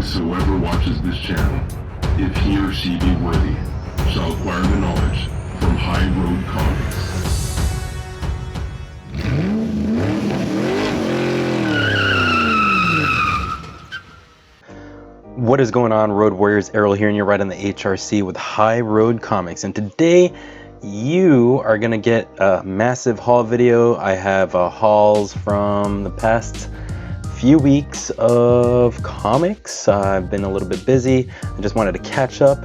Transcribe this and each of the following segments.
Whosoever watches this channel, if he or she be worthy, shall acquire the knowledge from High Road Comics. What is going on, Road Warriors? Errol here, and you're right on the HRC with High Road Comics. And today you are gonna get a massive haul video. I have hauls from the past few weeks of comics. I've been a little bit busy. I just wanted to catch up.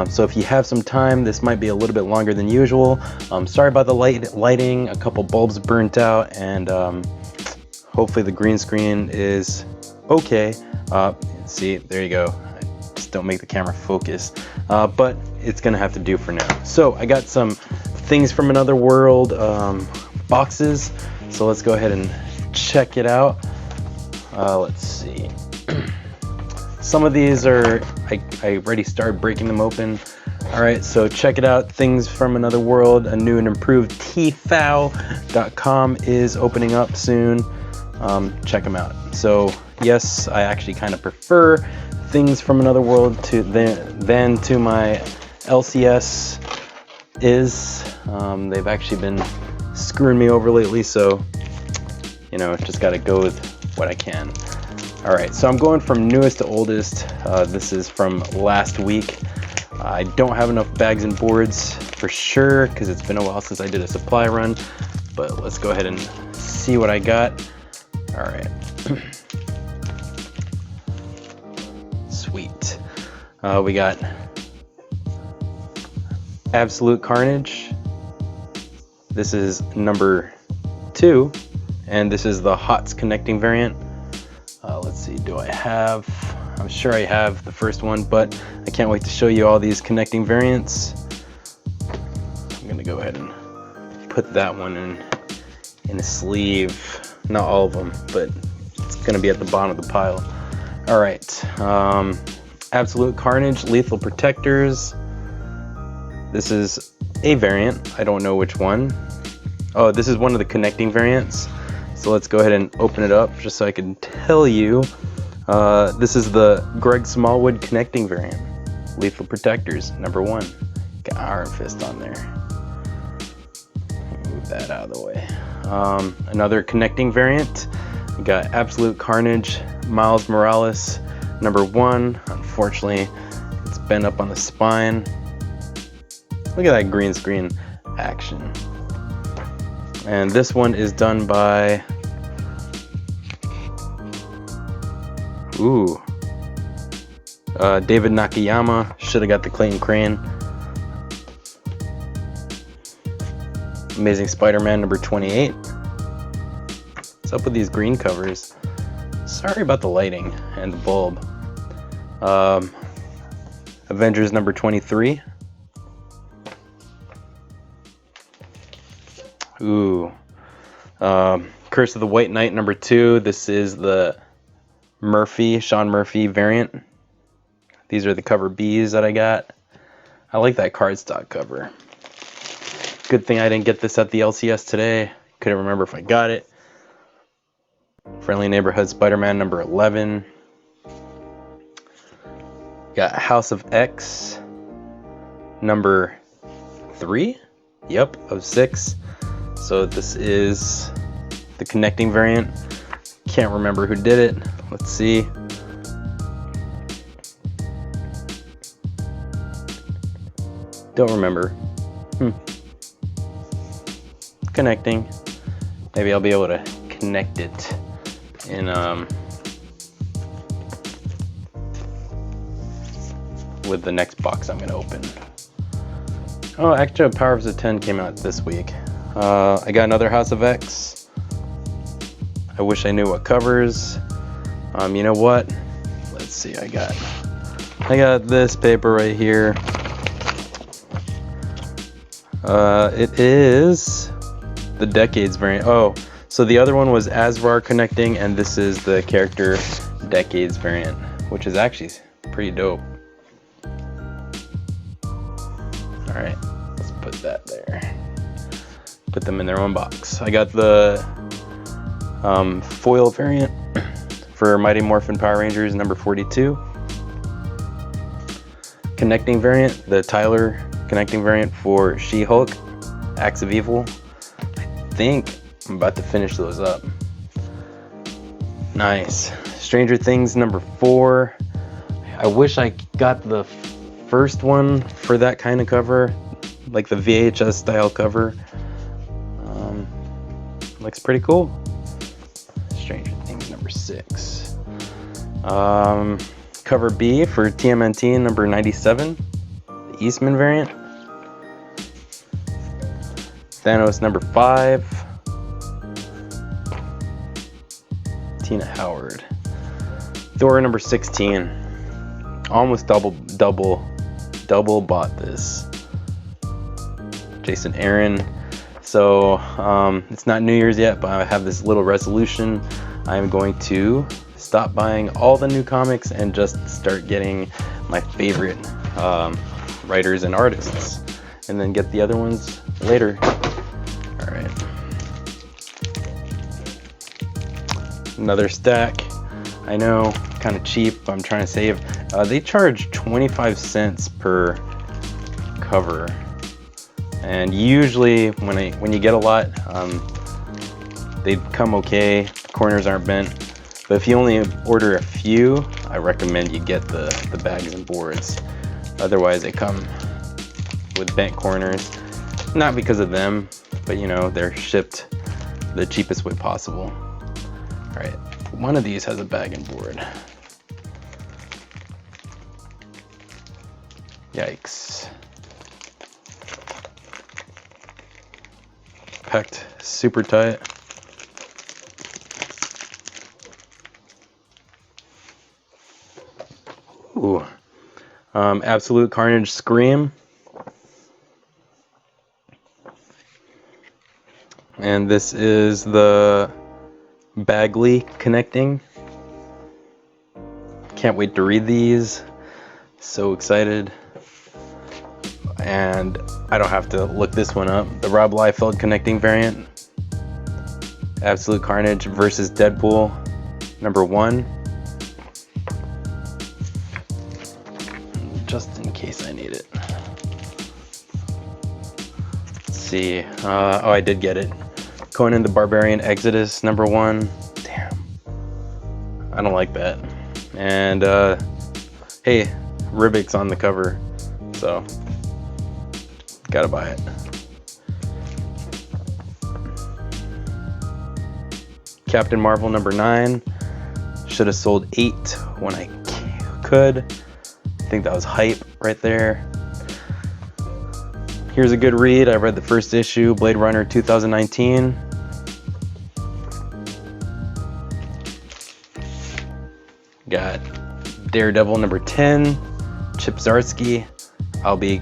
So if you have some time, this might be a little bit longer than usual. Sorry about the lighting. A couple bulbs burnt out, and hopefully the green screen is okay. See, there you go. I just don't make the camera focus, but it's gonna have to do for now. So I got some things from another world boxes, so let's go ahead and check it out. Let's see. Some of these are, I already started breaking them open. All right, so check it out. Things from Another World, a new and improved tfow.com is opening up soon. Check them out. So yes, I actually kind of prefer Things from Another World than to my LCS is. They've actually been screwing me over lately, so you know, just got to go with what I can. All right, so I'm going from newest to oldest. This is from last week. I don't have enough bags and boards for sure because it's been a while since I did a supply run, but let's go ahead and see what I got. All right. Sweet. We got Absolute Carnage. This is number 2, and this is the HOTS connecting variant. Let's see, do I have, I'm sure I have the first one, but I can't wait to show you all these connecting variants. I'm gonna go ahead and put that one in a sleeve. Not all of them, but it's gonna be at the bottom of the pile. All right, Absolute Carnage, Lethal Protectors. This is a variant, I don't know which one. Oh, this is one of the connecting variants. So let's go ahead and open it up just so I can tell you. This is the Greg Smallwood connecting variant. Lethal Protectors, number 1. Got Iron Fist on there. Move that out of the way. Another connecting variant. We got Absolute Carnage, Miles Morales, number 1. Unfortunately, it's bent up on the spine. Look at that green screen action. And this one is done by, David Nakayama. Should have got the Clayton Crane. Amazing Spider-Man number 28. What's up with these green covers? Sorry about the lighting and the bulb. Avengers number 23. Curse of the White Knight number 2. This is the Sean Murphy variant. These are the cover Bs that I got. I like that cardstock cover. Good thing I didn't get this at the LCS today. Couldn't remember if I got it. Friendly Neighborhood Spider-Man number 11. Got House of X number 3. Yep, of 6. So this is the connecting variant. Can't remember who did it. Let's see. Don't remember. Connecting. Maybe I'll be able to connect it in with the next box I'm gonna open. Oh, actually, Powers of 10 came out this week. I got another House of X. I wish I knew what covers. You know what? Let's see. I got this paper right here. It is the Decades variant. Oh, so the other one was Asvar connecting, and this is the character Decades variant, which is actually pretty dope. All right, let's put that there. Put them in their own box. I got the foil variant for Mighty Morphin Power Rangers number 42. connecting variant, the Tyler connecting variant for She-Hulk, Acts of Evil. I think I'm about to finish those up. Nice. Stranger Things number 4. I wish I got the first one for that kind of cover, like the VHS style cover. Looks pretty cool. Stranger Things number 6. Cover B for TMNT number 97, the Eastman variant. Thanos number 5. Tina Howard. Thor number 16. Almost double bought this. Jason Aaron. So it's not New Year's yet, but I have this little resolution. I'm going to stop buying all the new comics and just start getting my favorite writers and artists, and then get the other ones later. All right. Another stack. I know, kind of cheap. I'm trying to save. They charge 25 cents per cover, and usually when you get a lot, they come okay. The corners aren't bent, but if you only order a few, I recommend you get the bags and boards. Otherwise, they come with bent corners. Not because of them, but you know, they're shipped the cheapest way possible. All right, one of these has a bag and board. Yikes. Packed super tight. Ooh. Absolute Carnage Scream. And this is the Bagley connecting. Can't wait to read these. So excited. And I don't have to look this one up. The Rob Liefeld connecting variant. Absolute Carnage versus Deadpool number 1. Just in case I need it. Let's see. Oh, I did get it. Conan the Barbarian Exodus number 1. Damn. I don't like that. And hey, Ribbick's on the cover, so gotta buy it. Captain Marvel number 9. Should have sold 8 when I could. I think that was hype right there. Here's a good read. I read the first issue, Blade Runner 2019. Got Daredevil number 10, Chip Zdarsky. I'll be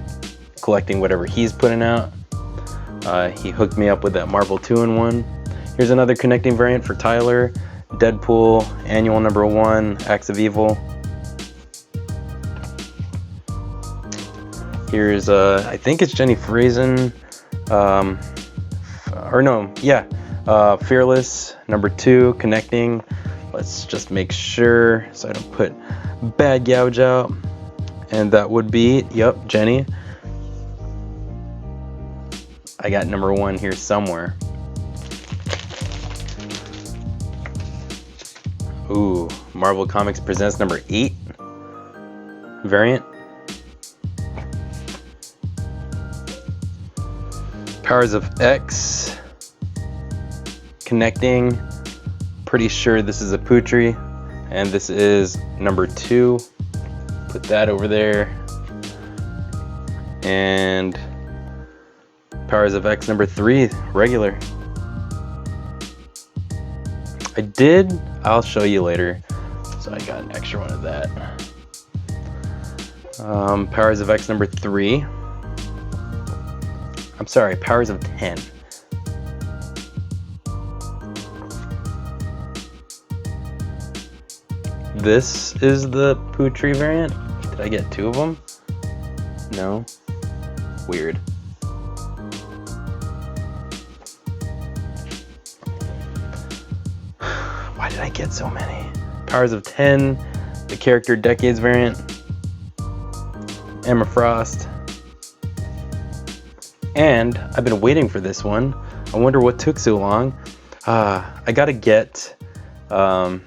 collecting whatever he's putting out. He hooked me up with that Marvel 2-in-1. Here's another connecting variant for Tyler, Deadpool Annual number 1, Acts of Evil. Here's I think it's Jenny Friesen, Fearless number 2, connecting. Let's just make sure so I don't put bad gouge out. And that would be, yep, Jenny. I got number 1 here somewhere. Ooh, Marvel Comics Presents number 8 variant. Powers of X connecting. Pretty sure this is a Putri, and this is number 2. Put that over there. And Powers of X number 3, regular. I'll show you later. So I got an extra one of that. Powers of X number 3. I'm sorry, Powers of 10. This is the Putri variant. Did I get 2 of them? No. Weird. Why did I get so many? Powers of 10, the Character Decades variant. Emma Frost. And I've been waiting for this one. I wonder what took so long. I gotta get the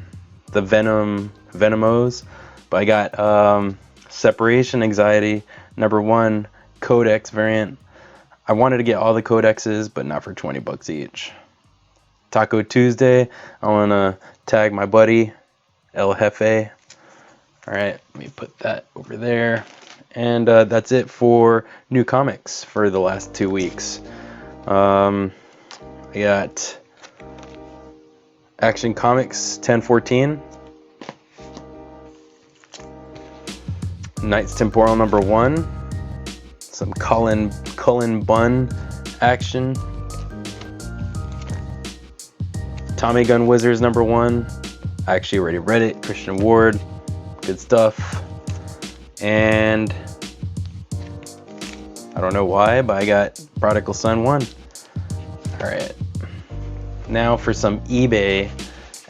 Venomos, but I got Separation Anxiety #1 Codex variant. I wanted to get all the codexes, but not for 20 bucks each. Taco Tuesday, I wanna tag my buddy El Jefe. All right, let me put that over there. And that's it for new comics for the last 2 weeks. I got Action Comics 1014, Knights Temporal #1, some Cullen Bunn action, Tommy Gun Wizards #1. I actually already read it. Christian Ward, good stuff. And I don't know why, but I got Prodigal Son 1. All right, now for some eBay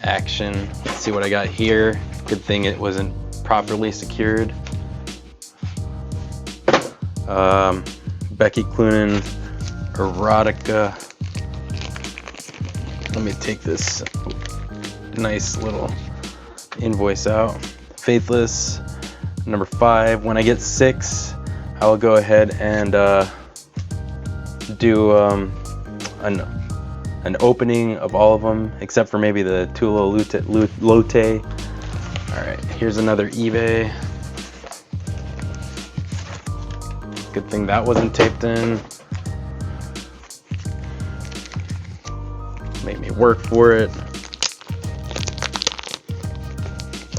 action. Let's see what I got here. Good thing it wasn't properly secured. Becky Cloonan Erotica. Let me take this nice little invoice out. Faithless #5. When I get 6, I will go ahead and do an opening of all of them, except for maybe the Tula Lotte. All right, here's another eBay. Good thing that wasn't taped in. Made me work for it.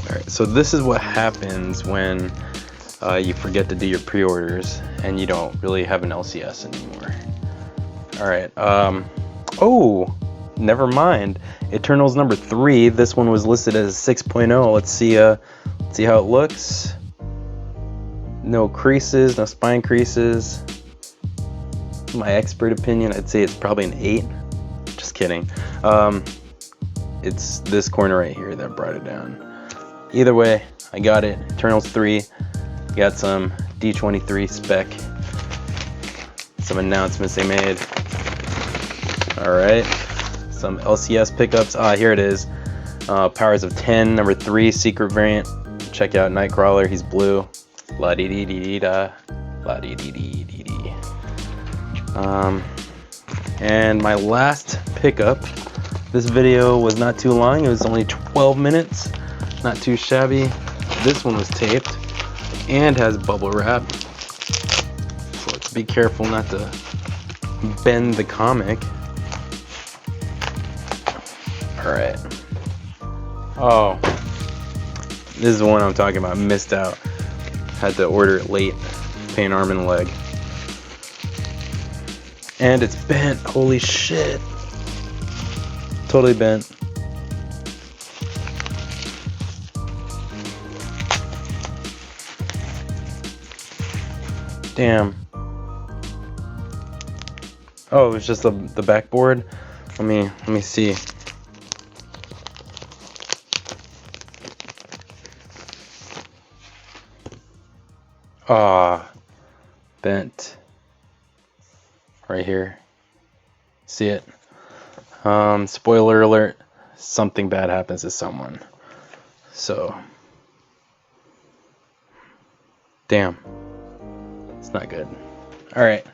All right, so this is what happens when you forget to do your pre-orders and you don't really have an LCS anymore. All right, oh, never mind. Eternals #3. This one was listed as 6.0. Let's see how it looks. No creases, no spine creases. My expert opinion, I'd say it's probably an 8. Just kidding. It's this corner right here that brought it down. Either way, I got it. Eternals 3. Got some D23 spec. Some announcements they made. Alright. Some LCS pickups. Here it is. Powers of 10, #3, secret variant. Check out Nightcrawler. He's blue. La dee dee dee dee da. La dee dee dee dee dee. And my last pickup. This video was not too long. It was only 12 minutes. Not too shabby. This one was taped and has bubble wrap. So let's be careful not to bend the comic. Alright. Oh. This is the one I'm talking about. Missed out. Had to order it late. Pain arm and leg. And it's bent. Holy shit. Totally bent. Damn. Oh, it was just the backboard. Let me see. Bent. Right here. See it? Spoiler alert. Something bad happens to someone. So. Damn. It's not good. Alright.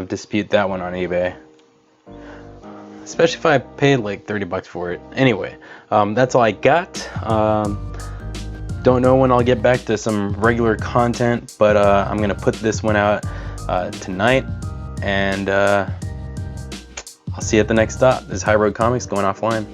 Dispute that one on eBay. Especially if I paid like 30 bucks for it. Anyway, that's all I got. Don't know when I'll get back to some regular content, but I'm gonna put this one out tonight, and I'll see you at the next stop. This is High Road Comics going offline.